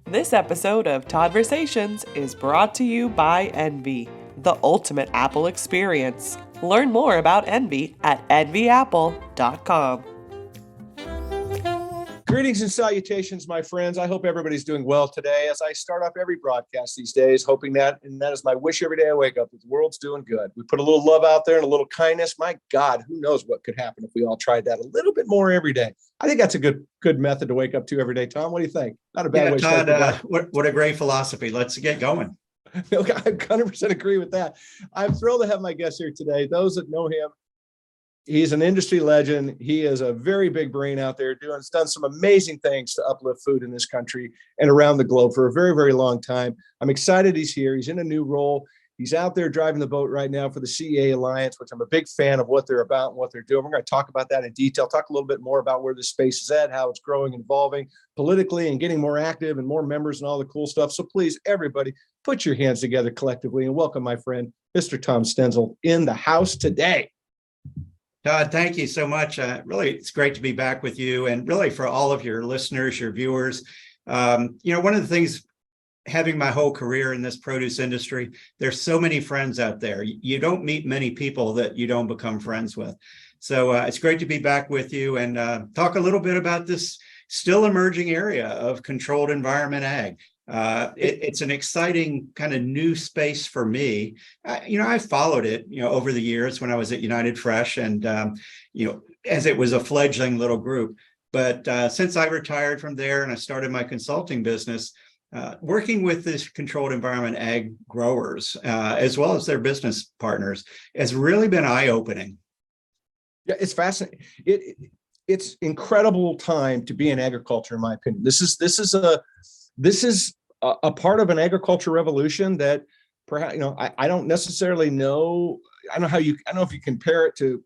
This episode of Todd-versations is brought to you by Envy, the ultimate Apple experience. Learn more about Envy at envyapple.com. Greetings and salutations, my friends. I hope everybody's doing well today as I start off every broadcast these days, hoping that, and that is my wish every day I wake up, that the world's doing good. We put a little love out there and a little kindness. My God, who knows what could happen if we all tried that a little bit more every day. I think that's a good method to wake up to every day. Tom, what do you think? Not a bad way to start. Todd, what a great philosophy. Let's get going. I 100% agree with that. I'm thrilled to have my guest here today. Those that know him, he's an industry legend. He is a very big brain out there done some amazing things to uplift food in this country and around the globe for a very, very long time. I'm excited he's here. He's in a new role. He's out there driving the boat right now for the CEA Alliance, which I'm a big fan of what they're about and what they're doing. We're going to talk about that in detail, talk a little bit more about where this space is at, how it's growing and evolving politically and getting more active and more members and all the cool stuff. So please, everybody, put your hands together collectively and welcome my friend, Mr. Tom Stenzel, in the house today. Todd, thank you so much. Really, it's great to be back with you, and really for all of your listeners, your viewers. One of the things, having my whole career in this produce industry, there's so many friends out there. You don't meet many people that you don't become friends with. So it's great to be back with you and talk a little bit about this still emerging area of controlled environment ag. It's an exciting kind of new space for me. I followed it, over the years when I was at United Fresh and, as it was a fledgling little group. But since I retired from there and I started my consulting business, working with this controlled environment ag growers, as well as their business partners, has really been eye-opening. Yeah, it's fascinating. It's incredible time to be in agriculture, in my opinion. This is a part of an agriculture revolution that perhaps, I don't necessarily know. I don't know if you compare it to,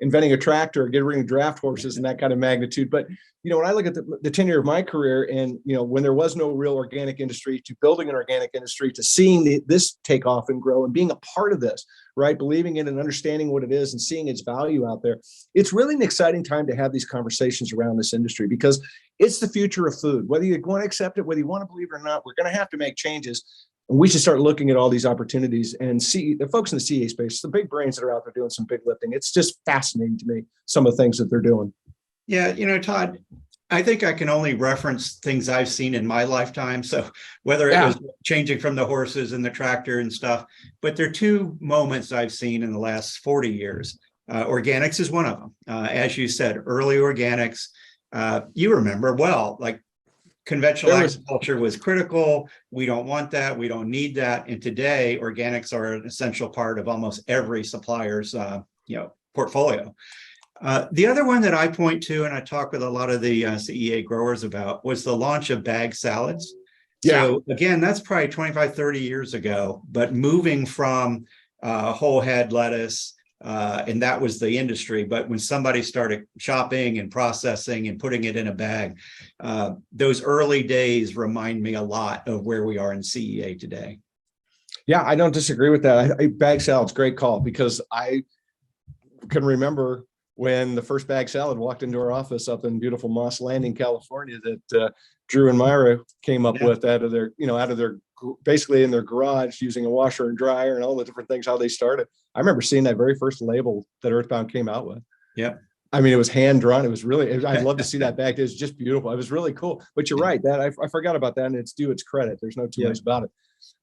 inventing a tractor or getting rid of draft horses and that kind of magnitude. But, when I look at the tenure of my career and, when there was no real organic industry, to building an organic industry, to seeing this take off and grow and being a part of this, right? Believing in and understanding what it is and seeing its value out there. It's really an exciting time to have these conversations around this industry because it's the future of food. Whether you want to accept it, whether you want to believe it or not, we're going to have to make changes. And we should start looking at all these opportunities and see the folks in the CEA space, the big brains that are out there doing some big lifting. It's just fascinating to me, some of the things that they're doing. Yeah, Todd, I think I can only reference things I've seen in my lifetime. So whether it was changing from the horses and the tractor and stuff, but there are two moments I've seen in the last 40 years. Organics is one of them. As you said, early organics, you remember well, like conventional agriculture was critical. We don't want that. We don't need that. And today, organics are an essential part of almost every supplier's, portfolio. The other one that I point to, and I talk with a lot of the CEA growers about, was the launch of bag salads. Yeah. So again, that's probably 25, 30 years ago, but moving from whole head lettuce, and that was the industry. But when somebody started chopping and processing and putting it in a bag, those early days remind me a lot of where we are in CEA today. Yeah, I don't disagree with that. Bag salad's a great call because I can remember when the first bag salad walked into our office up in beautiful Moss Landing, California, that Drew and Myra came up with out of their basically in their garage using a washer and dryer and all the different things, how they started. I remember seeing that very first label that Earthbound came out with. Yeah. I mean, it was hand drawn. It was really, I'd love to see that bag. It was just beautiful. It was really cool. But you're right, that I forgot about that, and it's due its credit. There's no two ways about it.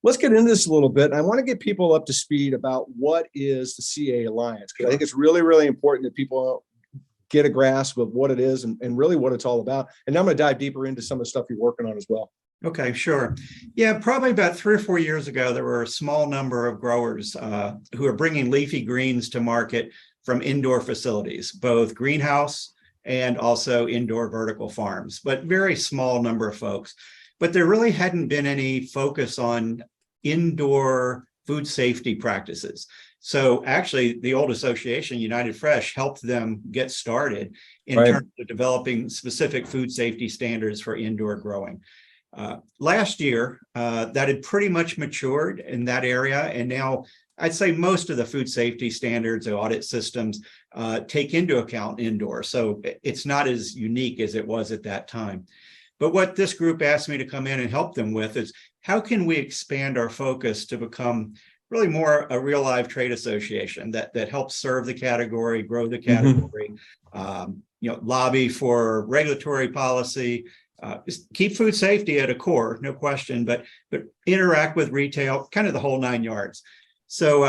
Let's get into this a little bit. And I want to get people up to speed about what is the CEA Alliance, because I think it's really, really important that people get a grasp of what it is and really what it's all about. And now I'm going to dive deeper into some of the stuff you're working on as well. Okay, sure. Yeah, probably about 3 or 4 years ago, there were a small number of growers who are bringing leafy greens to market from indoor facilities, both greenhouse and also indoor vertical farms, but very small number of folks. But there really hadn't been any focus on indoor food safety practices. So actually, the old association, United Fresh, helped them get started in terms of developing specific food safety standards for indoor growing. Last year, that had pretty much matured in that area. And now I'd say most of the food safety standards or audit systems take into account indoor. So it's not as unique as it was at that time. But what this group asked me to come in and help them with is how can we expand our focus to become really more a real live trade association that helps serve the category, grow the category, lobby for regulatory policy, just keep food safety at a core, no question, but interact with retail, kind of the whole 9 yards. So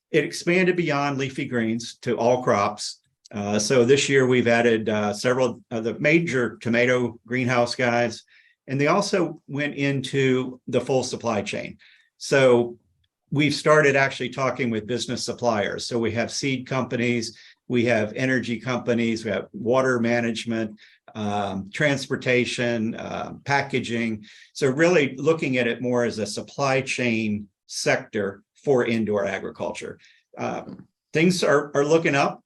it expanded beyond leafy greens to all crops. So this year we've added several of the major tomato greenhouse guys, and they also went into the full supply chain. So we've started actually talking with business suppliers. So we have seed companies, we have energy companies, we have water management, transportation, packaging. So really looking at it more as a supply chain sector for indoor agriculture. Things are looking up.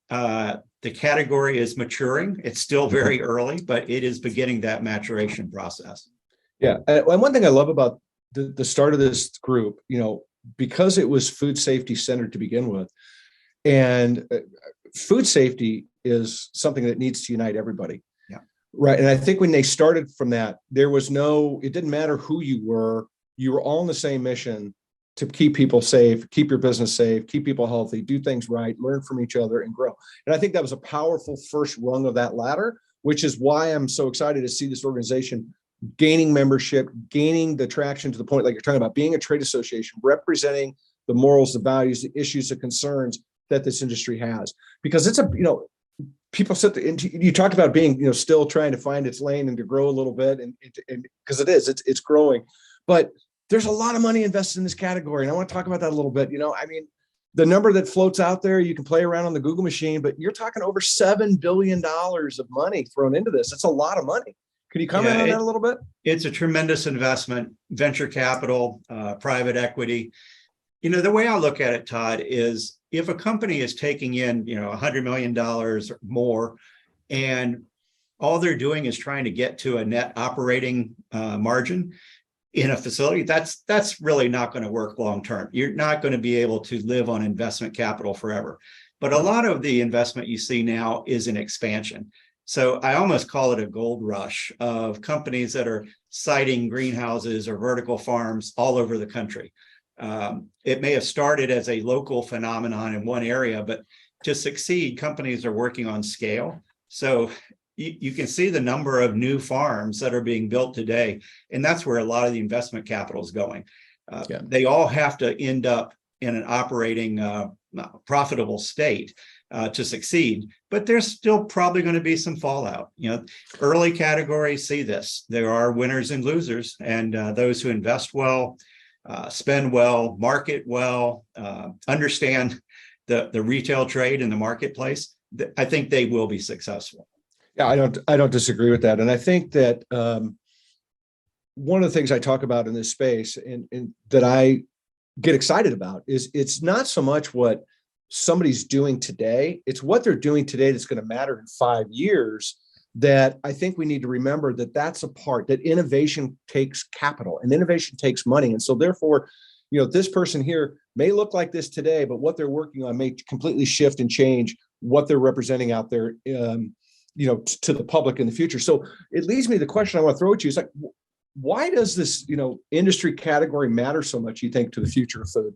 The category is maturing. It's still very early, but it is beginning that maturation process. Yeah. And one thing I love about the start of this group, because it was food safety centered to begin with, and food safety is something that needs to unite everybody. Yeah. Right. And I think when they started from that, it didn't matter who you were all on the same mission to keep people safe, keep your business safe, keep people healthy, do things right, learn from each other and grow. And I think that was a powerful first rung of that ladder, which is why I'm so excited to see this organization gaining membership, gaining the traction to the point, like you're talking about, being a trade association, representing the morals, the values, the issues, the concerns that this industry has. Because it's people sit there, and you talked about being, still trying to find its lane and to grow a little bit, and because it's growing, but there's a lot of money invested in this category. And I want to talk about that a little bit. The number that floats out there, you can play around on the Google machine, but you're talking over $7 billion of money thrown into this. It's a lot of money. Could you comment on that a little bit? It's a tremendous investment, venture capital, private equity. The way I look at it, Todd, is if a company is taking in, $100 million or more, and all they're doing is trying to get to a net operating margin in a facility, that's really not going to work long term. You're not going to be able to live on investment capital forever. But a lot of the investment you see now is in expansion. So I almost call it a gold rush of companies that are siting greenhouses or vertical farms all over the country. It may have started as a local phenomenon in one area, but to succeed, companies are working on scale. So you can see the number of new farms that are being built today, and that's where a lot of the investment capital is going. They all have to end up in an operating profitable state to succeed, but there's still probably going to be some fallout. Early categories see this. There are winners and losers, and those who invest well, spend well, market well, understand the retail trade and the marketplace. I think they will be successful. Yeah, I don't disagree with that. And I think that one of the things I talk about in this space and that I get excited about is it's not so much what somebody's doing today, it's what they're doing today that's going to matter in 5 years. That I think we need to remember that's a part that innovation takes capital and innovation takes money. And so therefore, this person here may look like this today, but what they're working on may completely shift and change what they're representing out there, to the public in the future. So it leads me to the question I want to throw at you. It's like, why does this, industry category matter so much, you think, to the future of food?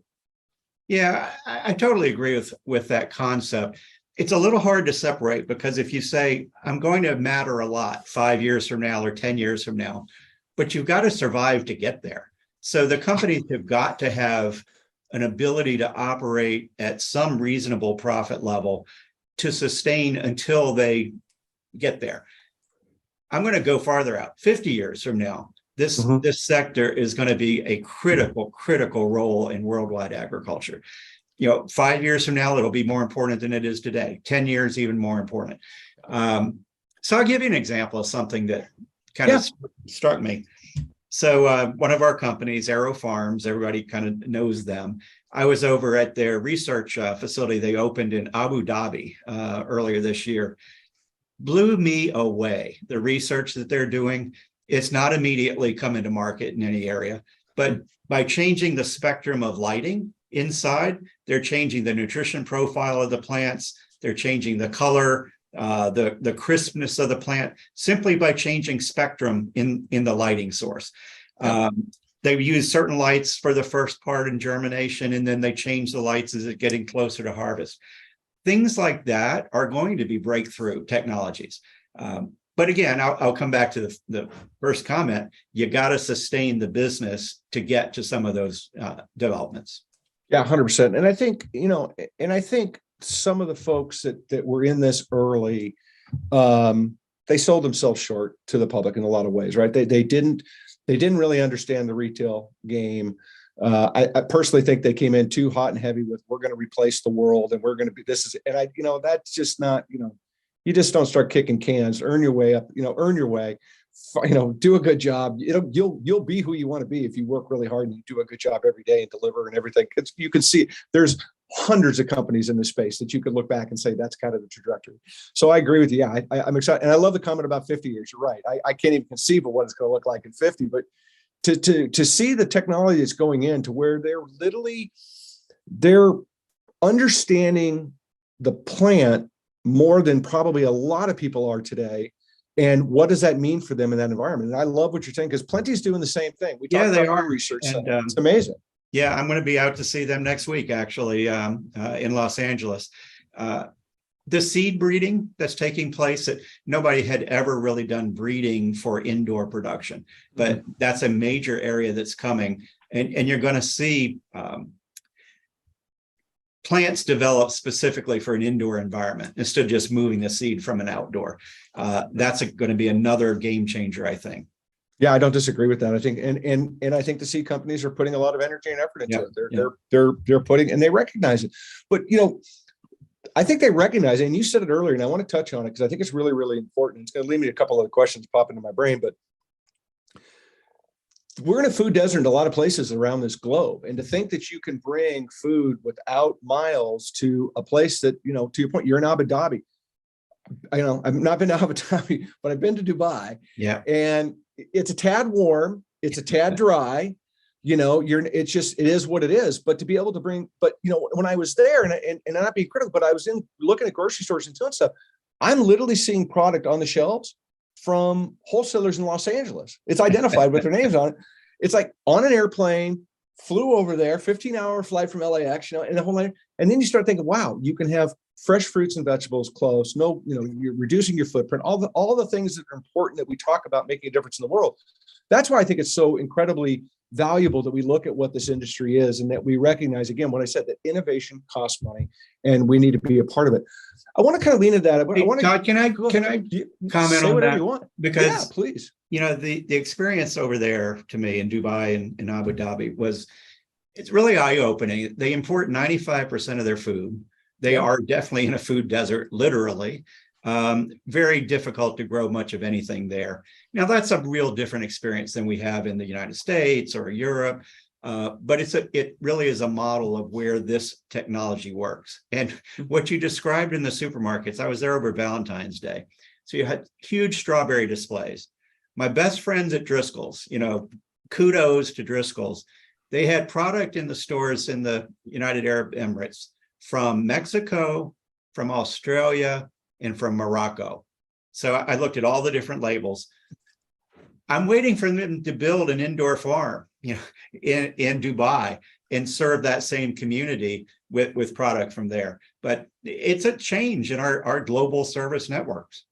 Yeah, I totally agree with that concept. It's a little hard to separate because if you say, I'm going to matter a lot 5 years from now or 10 years from now, but you've got to survive to get there. So the companies have got to have an ability to operate at some reasonable profit level to sustain until they get there. I'm going to go farther out. 50 years from now, this sector is going to be a critical role in worldwide agriculture. 5 years from now, it'll be more important than it is today. 10 years, even more important. So I'll give you an example of something that kind of struck me. So one of our companies, Aero Farms, everybody kind of knows them. I was over at their research facility they opened in Abu Dhabi earlier this year. Blew me away, the research that they're doing. It's not immediately coming to market in any area, but by changing the spectrum of lighting inside, they're changing the nutrition profile of the plants. They're changing the color, the crispness of the plant, simply by changing spectrum in the lighting source. They use certain lights for the first part in germination, and then they change the lights as it's getting closer to harvest. Things like that are going to be breakthrough technologies. But again, I'll come back to the first comment. You got to sustain the business to get to some of those developments. Yeah, 100%. And I think, I think some of the folks that were in this early, they sold themselves short to the public in a lot of ways, right? They didn't really understand the retail game. I personally think they came in too hot and heavy with, we're going to replace the world and we're going to be, that's just not, you just don't start kicking cans, earn your way up, earn your way, do a good job. You'll be who you want to be if you work really hard and you do a good job every day and deliver and everything. You can see there's hundreds of companies in this space that you could look back and say, that's kind of the trajectory. So I agree with you. Yeah, I'm excited. And I love the comment about 50 years. You're right. I can't even conceive of what it's going to look like in 50, but to see the technology that's going in to where they're understanding the plant more than probably a lot of people are today. And what does that mean for them in that environment? And I love what you're saying, because Plenty's doing the same thing. We talk about our research center. It's amazing. Yeah, I'm going to be out to see them next week, actually, in Los Angeles. The seed breeding that's taking place, that nobody had ever really done breeding for indoor production, but that's a major area that's coming. And you're going to see plants develop specifically for an indoor environment instead of just moving the seed from an outdoor. That's going to be another game changer, I think. Yeah, I don't disagree with that. I think, and I think the seed companies are putting a lot of energy and effort into it. They're putting, and they recognize it. But I think they recognize it, and you said it earlier, and I want to touch on it because I think it's really, really important. It's going to lead me to a couple of questions pop into my brain, but we're in a food desert in a lot of places around this globe. And to think that you can bring food without miles to a place that, to your point, you're in Abu Dhabi. I've not been to Abu Dhabi, but I've been to Dubai. Yeah. And it's a tad warm. It's a tad dry. It is what it is. But to be able to bring, when I was there, and not being critical, but I was looking at grocery stores and doing stuff, I'm literally seeing product on the shelves from wholesalers in Los Angeles. It's identified with their names on it. It's like on an airplane, flew over there, 15-hour flight from LAX, and the whole line. And then you start thinking, wow, you can have fresh fruits and vegetables close. No, you're reducing your footprint, all the things that are important that we talk about making a difference in the world. That's why I think it's so incredibly valuable that we look at what this industry is and that we recognize, again, what I said, that innovation costs money and we need to be a part of it. I want to kind of lean into that. Todd, can I comment on that? You want. Because, yeah, please. The experience over there to me in Dubai and Abu Dhabi it's really eye-opening. They import 95% of their food. They are definitely in a food desert, literally. Very difficult to grow much of anything there. Now, that's a real different experience than we have in the United States or Europe, but it really is a model of where this technology works. And what you described in the supermarkets, I was there over Valentine's Day. So you had huge strawberry displays. My best friends at Driscoll's, kudos to Driscoll's. They had product in the stores in the United Arab Emirates from Mexico, from Australia, and from Morocco. So I looked at all the different labels. I'm waiting for them to build an indoor farm, in Dubai and serve that same community with product from there. But it's a change in our global service networks.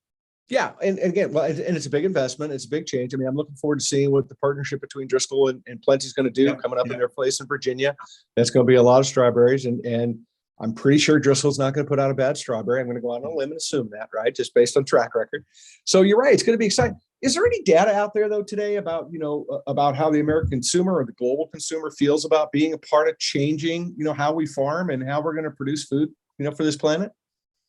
Yeah, and again, and it's a big investment. It's a big change. I mean, I'm looking forward to seeing what the partnership between Driscoll and Plenty is going to do coming up in their place in Virginia. That's going to be a lot of strawberries, and I'm pretty sure Driscoll's not going to put out a bad strawberry. I'm going to go out on a limb and assume that, right? Just based on track record. So you're right. It's going to be exciting. Is there any data out there though today about, about how the American consumer or the global consumer feels about being a part of changing, how we farm and how we're going to produce food, for this planet?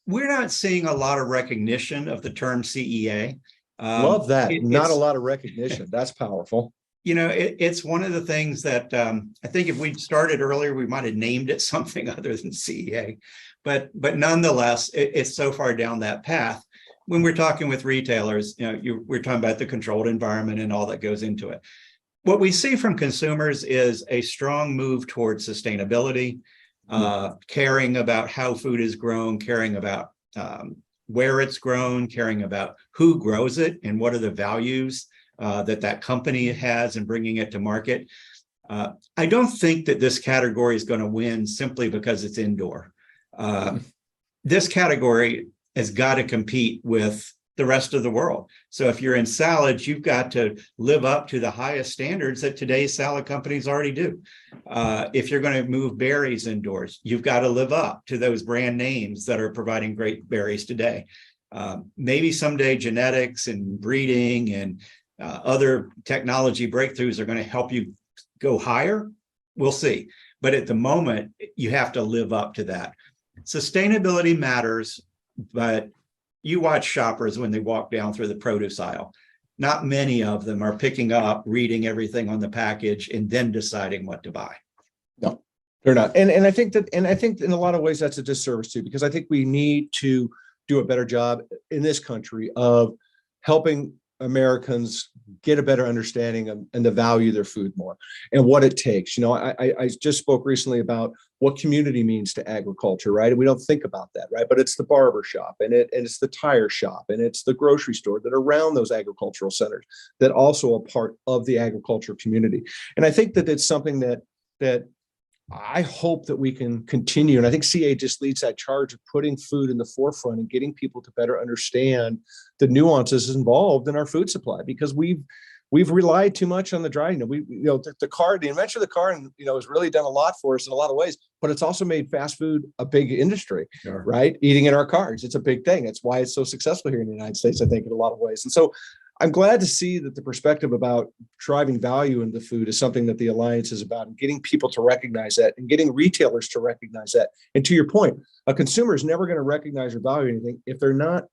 We're not seeing a lot of recognition of the term CEA. Love that. Not a lot of recognition. That's powerful. It's one of the things that I think if we'd started earlier, we might have named it something other than CEA. But nonetheless, it's so far down that path. When we're talking with retailers, we're talking about the controlled environment and all that goes into it. What we see from consumers is a strong move towards sustainability, caring about how food is grown, caring about where it's grown, caring about who grows it and what are the values that company has in bringing it to market. I don't think that this category is going to win simply because it's indoor. This category has got to compete with the rest of the world. So if you're in salads, you've got to live up to the highest standards that today's salad companies already do. If you're going to move berries indoors, you've got to live up to those brand names that are providing great berries today. Maybe someday genetics and breeding and other technology breakthroughs are going to help you go higher. We'll see. But at the moment, you have to live up to that. Sustainability matters, but you watch shoppers when they walk down through the produce aisle. Not many of them are picking up, reading everything on the package, and then deciding what to buy. No, they're not. And I think in a lot of ways that's a disservice too, because I think we need to do a better job in this country of helping Americans get a better understanding of and the value of their food more and what it takes. I just spoke recently about what community means to agriculture, right? And we don't think about that, right? But it's the barber shop and it's the tire shop and it's the grocery store that are around those agricultural centers that also are part of the agriculture community. And I think that it's something that I hope that we can continue. And I think CEA just leads that charge of putting food in the forefront and getting people to better understand the nuances involved in our food supply, because we've relied too much on the dry. The invention of the car, has really done a lot for us in a lot of ways, but it's also made fast food a big industry, sure. Right? Eating in our cars, it's a big thing. It's why it's so successful here in the United States, I think, in a lot of ways. And so I'm glad to see that the perspective about driving value into food is something that the Alliance is about, and getting people to recognize that and getting retailers to recognize that. And to your point, a consumer is never going to recognize or value anything if they're not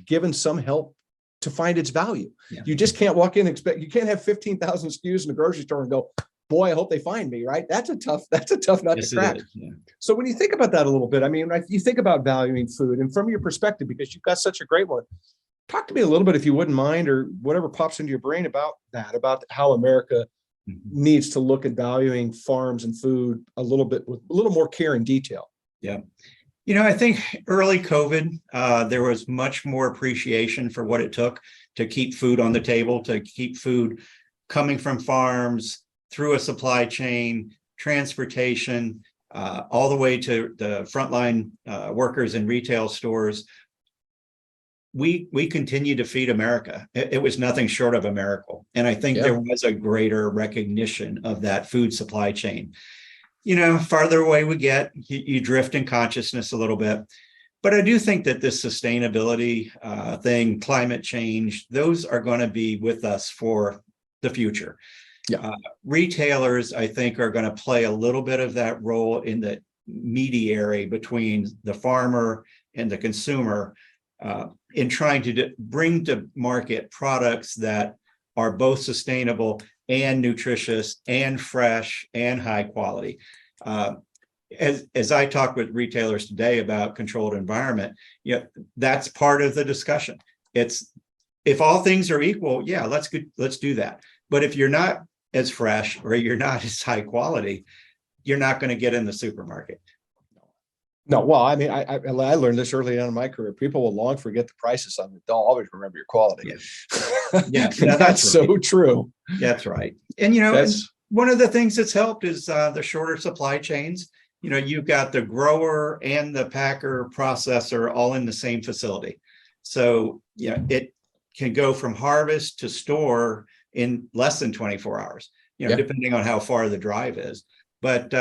given some help to find its value. Yeah. You just can't walk in and you can't have 15,000 SKUs in the grocery store and go, boy, I hope they find me, right? That's a tough nut to crack. Yeah. So when you think about that a little bit, you think about valuing food, and from your perspective, because you've got such a great one, talk to me a little bit, if you wouldn't mind, or whatever pops into your brain about how America needs to look at valuing farms and food a little bit with a little more care and detail. Yeah. I think early COVID, there was much more appreciation for what it took to keep food on the table, to keep food coming from farms through a supply chain, transportation, all the way to the frontline workers in retail stores. We continue to feed America. It was nothing short of a miracle. And I think there was a greater recognition of that food supply chain. Farther away we get, you drift in consciousness a little bit. But I do think that this sustainability thing, climate change, those are going to be with us for the future. Yeah. Retailers, I think, are going to play a little bit of that role in the mediary between the farmer and the consumer, in trying to bring to market products that are both sustainable and nutritious and fresh and high quality. As I talk with retailers today about controlled environment, that's part of the discussion. It's, if all things are equal, let's do that. But if you're not as fresh or you're not as high quality, you're not going to get in the supermarket. No, well, I learned this early on in my career. People will long forget the prices on it. They'll always remember your quality. Yeah, that's right. So true. That's right. And, one of the things that's helped is the shorter supply chains. You've got the grower and the packer processor all in the same facility. So, it can go from harvest to store in less than 24 hours, depending on how far the drive is. But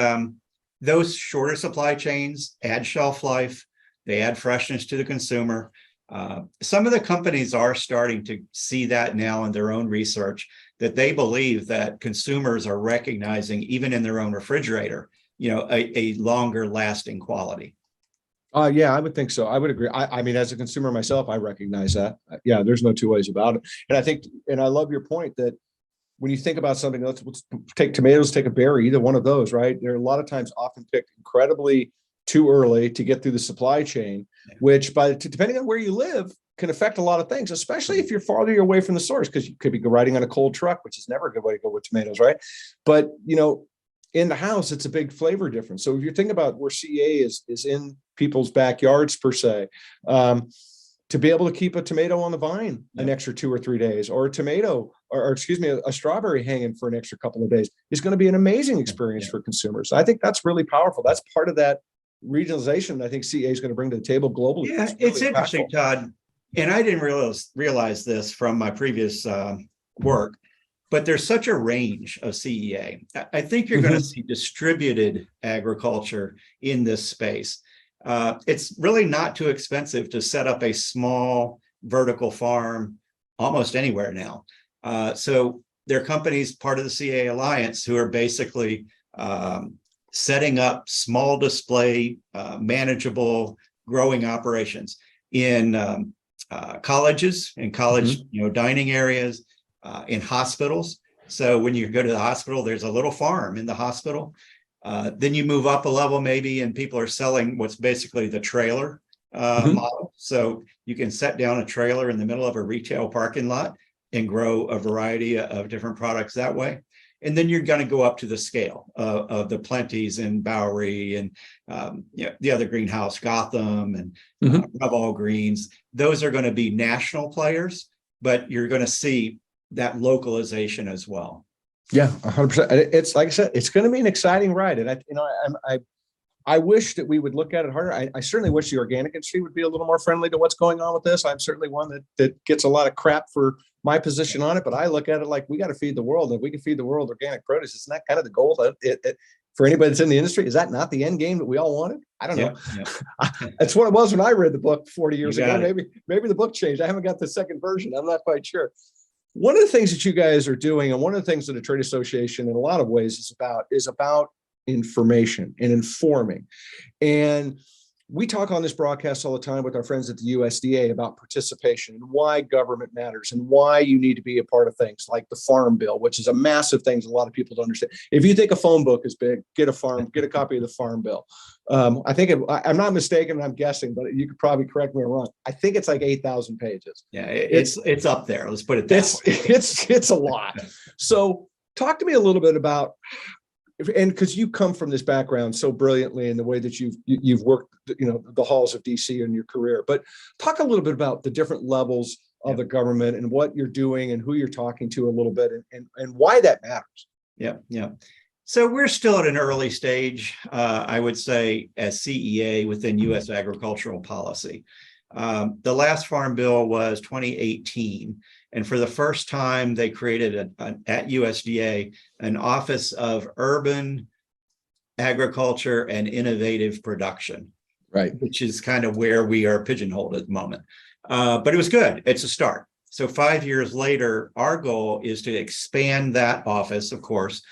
those shorter supply chains add shelf life, they add freshness to the consumer. Some of the companies are starting to see that now in their own research, that they believe that consumers are recognizing, even in their own refrigerator, a longer lasting quality. Yeah, I would think so. I would agree. As a consumer myself, I recognize that. Yeah, there's no two ways about it. And I love your point that when you think about something, let's take tomatoes, take a berry, either one of those, right? They're a lot of times often picked incredibly too early to get through the supply chain, which depending on where you live can affect a lot of things, especially if you're farther away from the source, because you could be riding on a cold truck, which is never a good way to go with tomatoes, right? But, in the house, it's a big flavor difference. So if you're thinking about where CEA is in people's backyards per se, to be able to keep a tomato on the vine an extra 2 or 3 days, or a tomato, or excuse me, a strawberry hanging for an extra couple of days is going to be an amazing experience for consumers. I think that's really powerful. That's part of that regionalization I think CEA is going to bring to the table globally. Yeah, it's interesting, Todd. And I didn't realize this from my previous work, but there's such a range of CEA. I think you're going to see distributed agriculture in this space. It's really not too expensive to set up a small vertical farm almost anywhere now. So there are companies, part of the CEA Alliance, who are basically setting up small display, manageable growing operations in colleges, in college dining areas, in hospitals. So when you go to the hospital, there's a little farm in the hospital. Then you move up a level maybe, and people are selling what's basically the trailer model. So you can set down a trailer in the middle of a retail parking lot and grow a variety of different products that way. And then you're going to go up to the scale of the Plenties and Bowery and the other greenhouse, Gotham and Revolve Greens. Those are going to be national players, but you're going to see that localization as well. Yeah, 100%. It's like I said, it's going to be an exciting ride, and I wish that we would look at it harder. I certainly wish the organic industry would be a little more friendly to what's going on with this. I'm certainly one that gets a lot of crap for my position on it, but I look at it like we got to feed the world. If we can feed the world organic produce, isn't that kind of the goal? For anybody that's in the industry, is that not the end game that we all wanted? I don't know. That's what it was when I read the book 40 years ago. Maybe the book changed. I haven't got the second version. I'm not quite sure. One of the things that you guys are doing, and one of the things that a trade association in a lot of ways is about information and informing. And we talk on this broadcast all the time with our friends at the USDA about participation and why government matters and why you need to be a part of things like the Farm Bill, which is a massive thing that a lot of people don't understand. If you think a phone book is big, get a copy of the Farm Bill. I think I'm not mistaken, I'm guessing, but you could probably correct me if I'm wrong. I think it's like 8,000 pages. Yeah, it's up there. Let's put it that way. It's a lot. So talk to me a little bit about, and because you come from this background so brilliantly in the way that you've worked, the halls of DC in your career, but talk a little bit about the different levels of the government and what you're doing and who you're talking to a little bit and why that matters. Yeah. So we're still at an early stage, I would say, as CEA within U.S. agricultural policy. The last Farm Bill was 2018. And for the first time, they created at USDA an Office of Urban Agriculture and Innovative Production, right? Which is kind of where we are pigeonholed at the moment. But it was good. It's a start. So 5 years later, our goal is to expand that office, of course,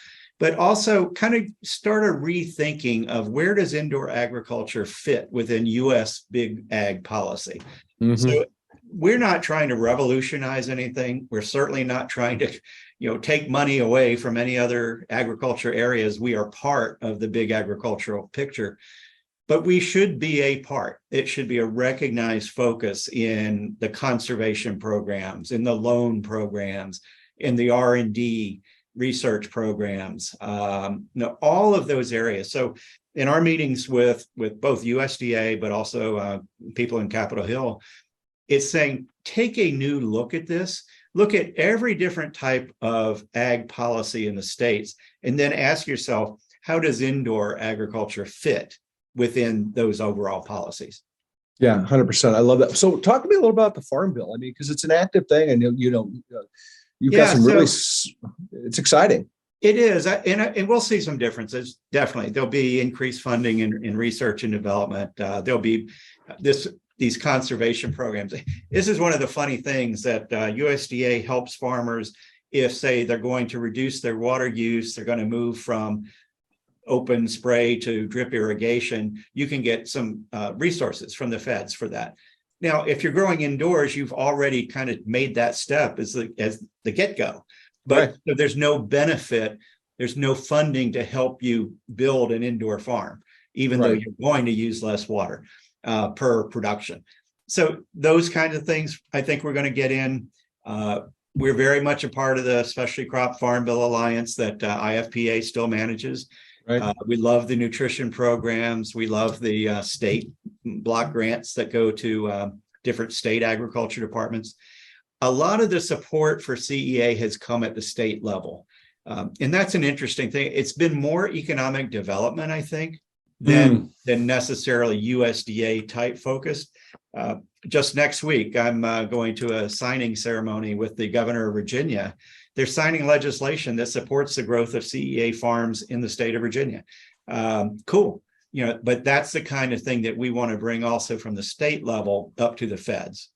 but also kind of start a rethinking of where does indoor agriculture fit within U.S. big ag policy. So we're not trying to revolutionize anything. We're certainly not trying to, take money away from any other agriculture areas. We are part of the big agricultural picture, but we should be a part. It should be a recognized focus in the conservation programs, in the loan programs, in the R&D research programs, all of those areas. So in our meetings with both USDA, but also people in Capitol Hill, it's saying, take a new look at this, look at every different type of ag policy in the states, and then ask yourself, how does indoor agriculture fit within those overall policies? Yeah, 100%. I love that. So talk to me a little about the Farm Bill. I mean, because it's an active thing and you've got some really, it's exciting. It is. And we'll see some differences. Definitely. There'll be increased funding in research and development. There'll be these conservation programs. This is one of the funny things that USDA helps farmers if, say, they're going to reduce their water use, they're going to move from open spray to drip irrigation. You can get some resources from the feds for that. Now, if you're growing indoors, you've already kind of made that step as the get-go, but there's no benefit, there's no funding to help you build an indoor farm, even though you're going to use less water per production. So those kinds of things, I think we're going to get in. We're very much a part of the Specialty Crop Farm Bill Alliance that IFPA still manages. We love the nutrition programs. We love the state block grants that go to different state agriculture departments. A lot of the support for CEA has come at the state level. And that's an interesting thing. It's been more economic development, I think, than necessarily USDA type focused. Just next week, I'm going to a signing ceremony with the governor of Virginia. They're signing legislation that supports the growth of CEA farms in the state of Virginia. Cool. But that's the kind of thing that we want to bring also from the state level up to the feds.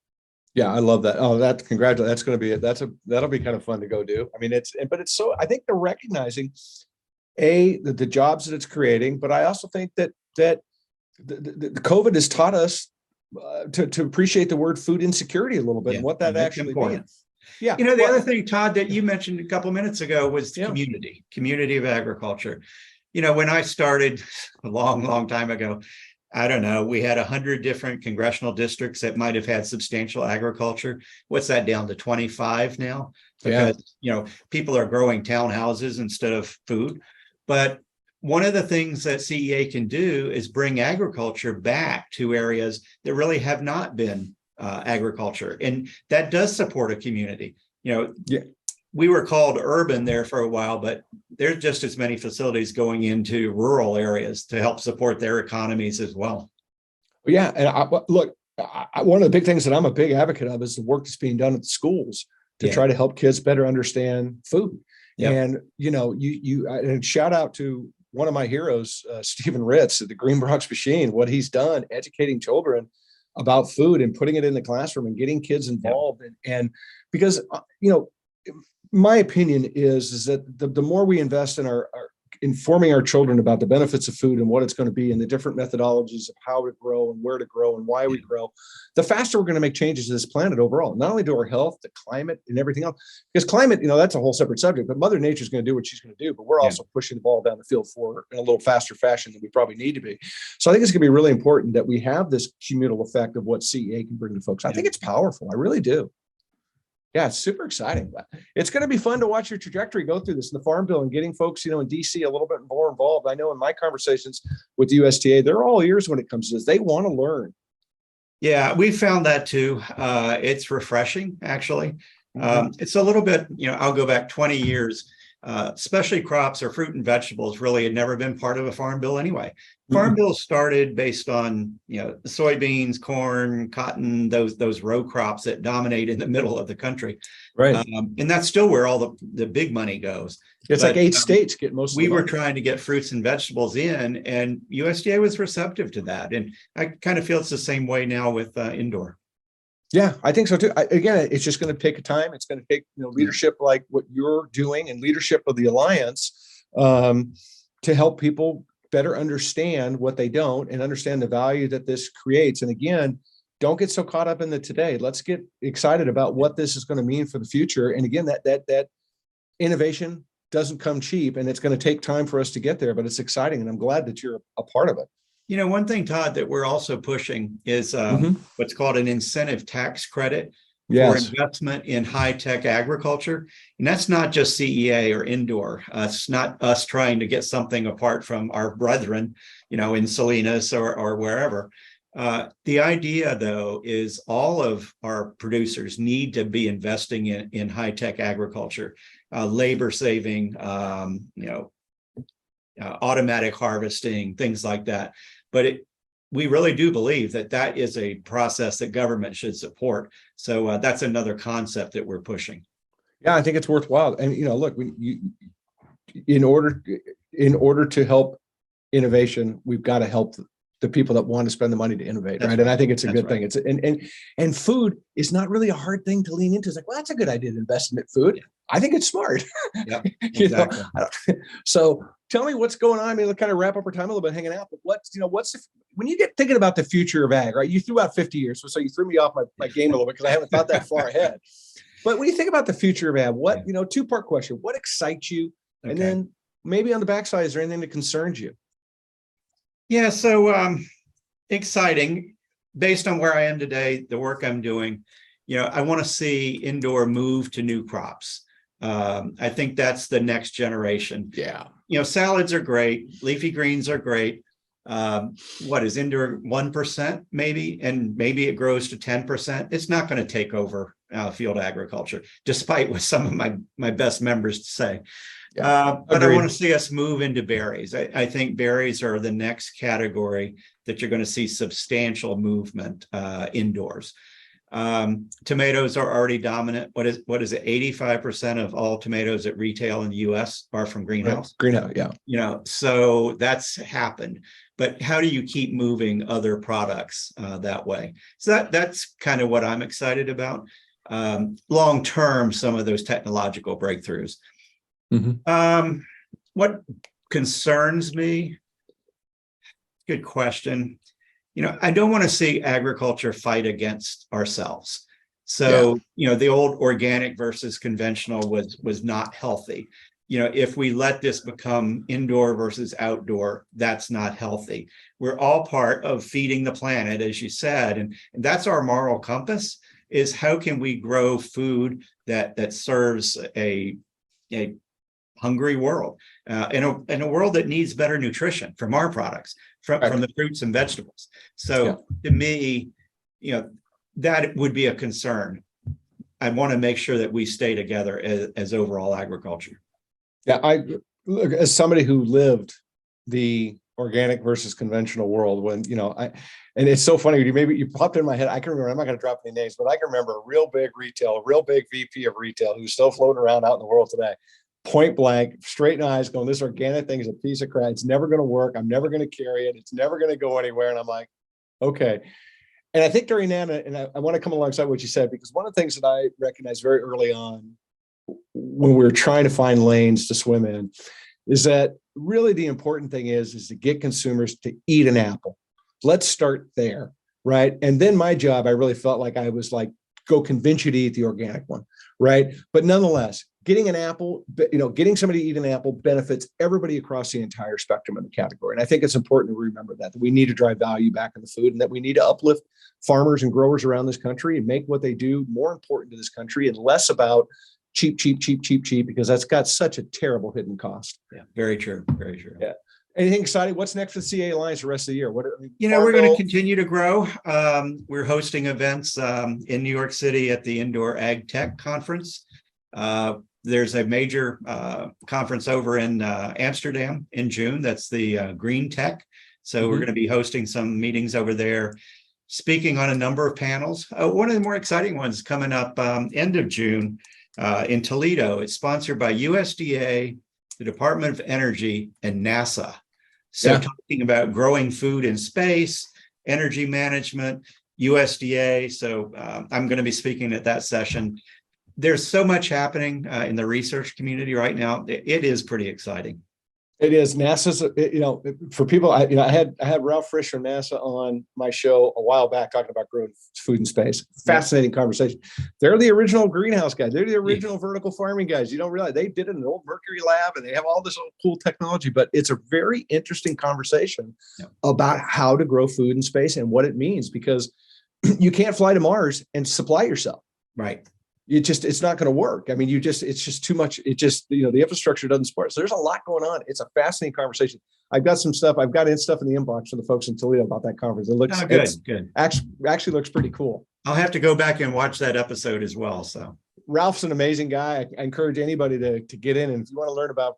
Yeah, I love that. Oh, congratulations. That's going to be that'll be kind of fun to go do. I mean, but it's so, I think they're recognizing the jobs that it's creating, but I also think that the COVID has taught us to appreciate the word food insecurity a little bit and what that actually means. Yeah. The other thing, Todd, that you mentioned a couple minutes ago was community of agriculture. When I started a long time ago, I don't know, we had 100 different congressional districts that might have had substantial agriculture. What's that down to 25 now? Because, people are growing townhouses instead of food. But one of the things that CEA can do is bring agriculture back to areas that really have not been agriculture. And that does support a community. We were called urban there for a while, but there's just as many facilities going into rural areas to help support their economies as well. Yeah. And one of the big things that I'm a big advocate of is the work that's being done at the schools to try to help kids better understand food. Yep. And, and shout out to one of my heroes, Stephen Ritz at the Green Bronx Machine, what he's done educating children about food and putting it in the classroom and getting kids involved. Yep. And because, my opinion is that the more we invest in our informing our children about the benefits of food and what it's going to be and the different methodologies of how to grow and where to grow and why we grow, the faster we're going to make changes to this planet overall, not only to our health, the climate and everything else. Because climate, that's a whole separate subject, but Mother Nature is going to do what she's going to do, but we're also pushing the ball down the field for in a little faster fashion than we probably need to be. So I think it's going to be really important that we have this cumulative effect of what CEA can bring to folks. I think it's powerful. I really do. Yeah, it's super exciting. It's going to be fun to watch your trajectory go through this in the Farm Bill and getting folks, in DC a little bit more involved. I know in my conversations with the USDA, they're all ears when it comes to this. They want to learn. Yeah, we found that too. It's refreshing, actually. It's a little bit, I'll go back 20 years. Specialty crops or fruit and vegetables really had never been part of a farm bill anyway. Farm bill started based on, soybeans, corn, cotton, those row crops that dominate in the middle of the country. Right. And that's still where all the big money goes. It's like 8 states get most of we were trying to get fruits and vegetables in, and USDA was receptive to that. And I kind of feel it's the same way now with indoor. Yeah, I think so too. Again, it's just going to take time. It's going to take leadership like what you're doing and leadership of the Alliance to help people better understand what they don't and understand the value that this creates. And again, don't get so caught up in the today. Let's get excited about what this is going to mean for the future. And again, that innovation doesn't come cheap, and it's going to take time for us to get there, but it's exciting. And I'm glad that you're a part of it. One thing, Todd, that we're also pushing is what's called an incentive tax credit for investment in high-tech agriculture. And that's not just CEA or indoor. It's not us trying to get something apart from our brethren, in Salinas or wherever. The idea, though, is all of our producers need to be investing in high-tech agriculture, labor saving, automatic harvesting, things like that. But we really do believe that is a process that government should support. So that's another concept that we're pushing. Yeah, I think it's worthwhile. And look, in order to help innovation, we've got to help the people that want to spend the money to innovate, right? And I think it's a good thing. It's and food is not really a hard thing to lean into. It's like, well, that's a good idea to invest in food. Yeah. I think it's smart. Yeah, exactly. So tell me what's going on. I mean, we'll kind of wrap up our time a little bit hanging out, but when you get thinking about the future of ag, right? You threw out 50 years. So you threw me off my game a little bit because I haven't thought that far ahead. But when you think about the future of ag, what, two-part question, what excites you? Okay. And then maybe on the backside, is there anything that concerns you? Yeah, so exciting. Based on where I am today, the work I'm doing, I want to see indoor move to new crops. I think that's the next generation. Yeah. Salads are great. Leafy greens are great. What is indoor 1% maybe, and maybe it grows to 10%. It's not going to take over field agriculture, despite what some of my best members say. But I want to see us move into berries. I think berries are the next category that you're going to see substantial movement indoors. Tomatoes are already dominant. What is it? 85% of all tomatoes at retail in the US are from greenhouse. Right. Greenhouse, yeah. So that's happened. But how do you keep moving other products that way? So that's kind of what I'm excited about. Long term, some of those technological breakthroughs. Mm-hmm. What concerns me? Good question. I don't want to see agriculture fight against ourselves. So, the old organic versus conventional was not healthy. If we let this become indoor versus outdoor, that's not healthy. We're all part of feeding the planet, as you said, and that's our moral compass, is how can we grow food that serves a hungry world, in a world that needs better nutrition from our products, from the fruits and vegetables. So to me, that would be a concern. I want to make sure that we stay together as overall agriculture. Yeah, I look, as somebody who lived the organic versus conventional world, when and it's so funny, you popped in my head. I can remember, I'm not going to drop any names, but I can remember a real big VP of retail who's still floating around out in the world today, point blank, straight in eyes, going, this organic thing is a piece of crap. It's never going to work. I'm never going to carry it. It's never going to go anywhere. And I'm like, okay. And I think during that, and I want to come alongside what you said, because one of the things that I recognized very early on when we were trying to find lanes to swim in is that really the important thing is to get consumers to eat an apple. Let's start there, right? And then my job, I really felt like I was like, go convince you to eat the organic one, right? But nonetheless, getting an apple, getting somebody to eat an apple benefits everybody across the entire spectrum of the category. And I think it's important to remember that we need to drive value back in the food, and that we need to uplift farmers and growers around this country and make what they do more important to this country and less about cheap, because that's got such a terrible hidden cost. Yeah, very true. Very true. Yeah. Anything exciting? What's next for the CEA Alliance the rest of the year? We're going to continue to grow. We're hosting events in New York City at the Indoor Ag Tech Conference. There's a major conference over in Amsterdam in June. That's the Green Tech. So we're going to be hosting some meetings over there, speaking on a number of panels. One of the more exciting ones coming up end of June in Toledo. It's sponsored by USDA, the Department of Energy, and NASA. So talking about growing food in space, energy management, USDA. So I'm going to be speaking at that session. There's so much happening in the research community right now. It is pretty exciting. It is. NASA's, for people, I had Ralph Frisch from NASA on my show a while back talking about growing food in space. Fascinating conversation. They're the original greenhouse guys. They're the original vertical farming guys. You don't realize they did it in an old Mercury lab, and they have all this old cool technology, but it's a very interesting conversation about how to grow food in space and what it means, because you can't fly to Mars and supply yourself. Right. It's not going to work. I mean, it's just too much. The infrastructure doesn't support it. So there's a lot going on. It's a fascinating conversation. I've got some stuff. I've got stuff in the inbox for the folks in Toledo about that conference. It looks good. Actually looks pretty cool. I'll have to go back and watch that episode as well. So Ralph's an amazing guy. I encourage anybody to get in. And if you want to learn about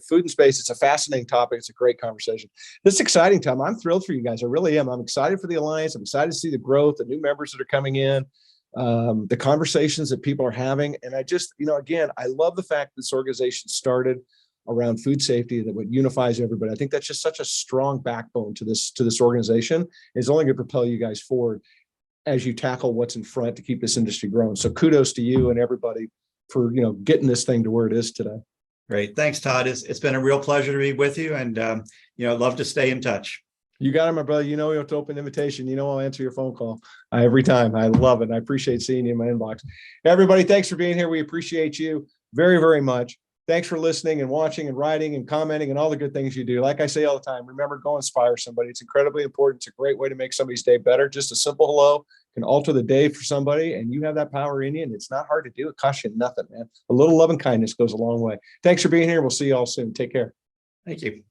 food and space, it's a fascinating topic. It's a great conversation. This is exciting, Tom. I'm thrilled for you guys. I really am. I'm excited for the Alliance. I'm excited to see the growth, the new members that are coming in. The conversations that people are having. And I just, again, I love the fact this organization started around food safety, that what unifies everybody. I think that's just such a strong backbone to this organization. It's only going to propel you guys forward as you tackle what's in front to keep this industry growing. So kudos to you and everybody for, getting this thing to where it is today. Great. Thanks, Todd. It's been a real pleasure to be with you, and, love to stay in touch. You got it, my brother. You have to open invitation. I'll answer your phone call every time. I love it. I appreciate seeing you in my inbox. Everybody, thanks for being here. We appreciate you very, very much. Thanks for listening and watching and writing and commenting and all the good things you do. Like I say all the time, remember, go inspire somebody. It's incredibly important. It's a great way to make somebody's day better. Just a simple hello can alter the day for somebody, and you have that power in you, and it's not hard to do. It costs you nothing, man. A little love and kindness goes a long way. Thanks for being here. We'll see you all soon. Take care. Thank you.